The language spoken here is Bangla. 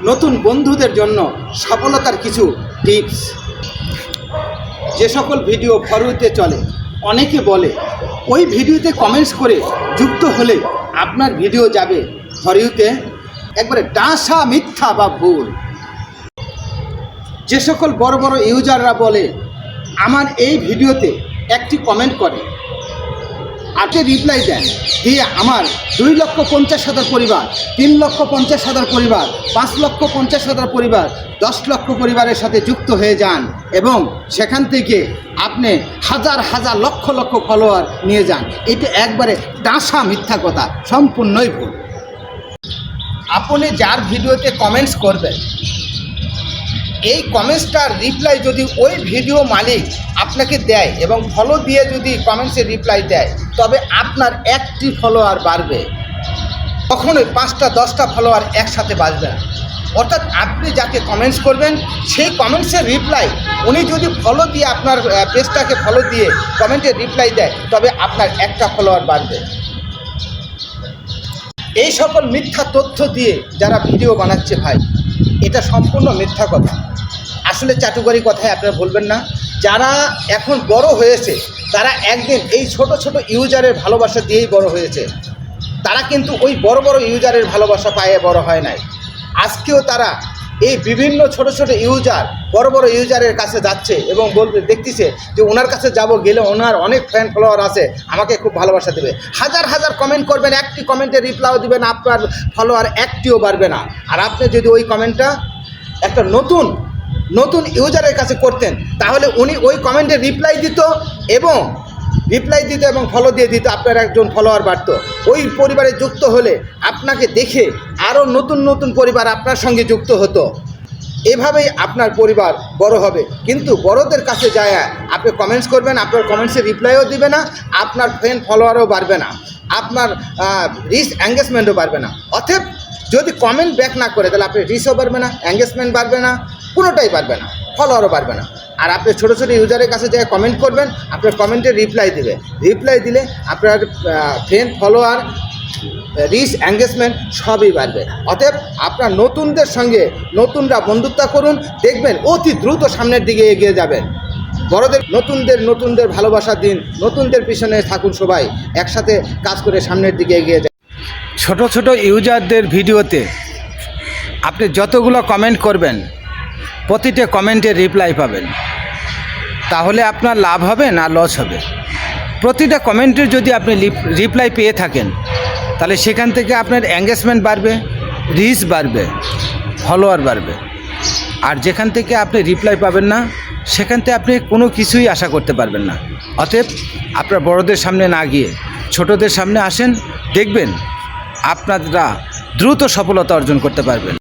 নতুন বন্ধুদের জন্য সফলতার কিছু টিপস। যে সকল ভিডিও ফরওয়ার্ডে চলে, অনেকে বলে ওই ভিডিওতে কমেন্টস করে যুক্ত হলে আপনার ভিডিও যাবে ফরওয়ার্ডে, একবারে ডাসা মিথ্যা বা ভুল। যে সকল বড় বড় ইউজাররা বলে আমার এই ভিডিওতে একটি কমেন্ট করে আগে রিপ্লাই দেন, দিয়ে আমার 2,50,000 পরিবার, 3,50,000 পরিবার, 5,50,000 পরিবার, 10 লক্ষ পরিবারের সাথে যুক্ত হয়ে যান এবং সেখান থেকে আপনি হাজার হাজার লক্ষ লক্ষ ফলোয়ার নিয়ে যান। এটা একবারে ডাসা মিথ্যা কথা, সম্পূর্ণই ভুল। আপনি যার ভিডিওতে কমেন্টস করবেন, এই কমেন্টসটার রিপ্লাই যদি ওই ভিডিও মালিক আপনাকে দেয় এবং ফলো দিয়ে যদি কমেন্টসের রিপ্লাই দেয়, তবে আপনার একটি ফলোয়ার বাড়বে, কখনোই 5টা 10টা ফলোয়ার একসাথে বাড়বে না। অর্থাৎ আপনি যাকে কমেন্টস করবেন সেই কমেন্টসের রিপ্লাই উনি যদি ফলো দিয়ে আপনার পেজটাকে ফলো দিয়ে কমেন্টের রিপ্লাই দেয়, তবে আপনার একটা ফলোয়ার বাড়বে। এই সকল মিথ্যা তথ্য দিয়ে যারা ভিডিও বানাচ্ছে ভাই, এটা সম্পূর্ণ মিথ্যা কথা। আসলে চাটুকারি কথায় আপনারা বলবেন না। যারা এখন বড় হয়েছে তারা একদিন এই ছোট ছোট ইউজারের ভালোবাসা দিয়েই বড় হয়েছে। তারা কিন্তু ওই বড় বড় ইউজারের ভালোবাসা পায়ে বড় হয় নাই। আজকেও তারা এই বিভিন্ন ছোট ছোট ইউজার বড় বড় ইউজারের কাছে যাচ্ছে এবং বলবে, দেখতেছে যে ওনার কাছে যাব, গেলে ওনার অনেক ফ্যান ফলোয়ার আছে, আমাকে খুব ভালোবাসা দেবে। হাজার হাজার কমেন্ট করবেন, একটি কমেন্টে রিপ্লাইও দিবেন, আপনার ফলোয়ার একটিও বাড়বে না। আর আপনি যদি ওই কমেন্টটা একটা নতুন ইউজারের কাছে করতেন, তাহলে উনি ওই কমেন্টে রিপ্লাই দিত এবং ফলো দিয়ে দিত, আপনার একজন ফলোয়ার বাড়তো। ওই পরিবারে যুক্ত হলে আপনাকে দেখে আরও নতুন নতুন পরিবার আপনার সঙ্গে যুক্ত হতো। এভাবেই আপনার পরিবার বড় হবে। কিন্তু বড়দের কাছে যায় আপনি কমেন্টস করবেন, আপনার কমেন্টসে রিপ্লাইও দিবে না, আপনার ফ্রেন্ড ফলোয়ারও বাড়বে না, আপনার রিচ এঙ্গেজমেন্টও বাড়বে না। অতএব যদি কমেন্ট ব্যাক না করে, তাহলে আপনার রিচও বাড়বে না, এঙ্গেজমেন্ট বাড়বে না, কোনোটাই বাড়বে না, ফলোয়ারও বাড়বে না। আর আপনি ছোটো ছোটো ইউজারের কাছে যে কমেন্ট করবেন, আপনার কমেন্টে রিপ্লাই দিলে আপনার ফ্রেন্ড ফলোয়ার রিচ এঙ্গেজমেন্ট সবই বাড়বে। অতএব আপনার নতুনদের সঙ্গে নতুনরা বন্ধুত্ব করুন, দেখবেন অতি দ্রুত সামনের দিকে এগিয়ে যাবেন। বড়দের নতুনদের ভালোবাসা দিন, নতুনদের পিছনে থাকুন, সবাই একসাথে কাজ করে সামনের দিকে এগিয়ে যান। ছোট ছোট ইউজারদের ভিডিওতে আপনি যতগুলো কমেন্ট করবেন, প্রতিটা কমেন্টে রিপ্লাই পাবেন। তাহলে আপনার লাভ হবে না লস হবে? প্রতিটা কমেন্টের যদি আপনি রিপ্লাই পেয়ে থাকেন, তাহলে সেখান থেকে আপনার এঙ্গেজমেন্ট বাড়বে, রিচ বাড়বে, ফলোয়ার বাড়বে। আর যেখান থেকে আপনি রিপ্লাই পাবেন না, সেখান থেকে আপনি কোনো কিছুই আশা করতে পারবেন না। অতএব আপনার বড়দের সামনে না গিয়ে ছোটদের সামনে আসেন, দেখবেন আপনারা দ্রুত সফলতা অর্জন করতে পারবেন।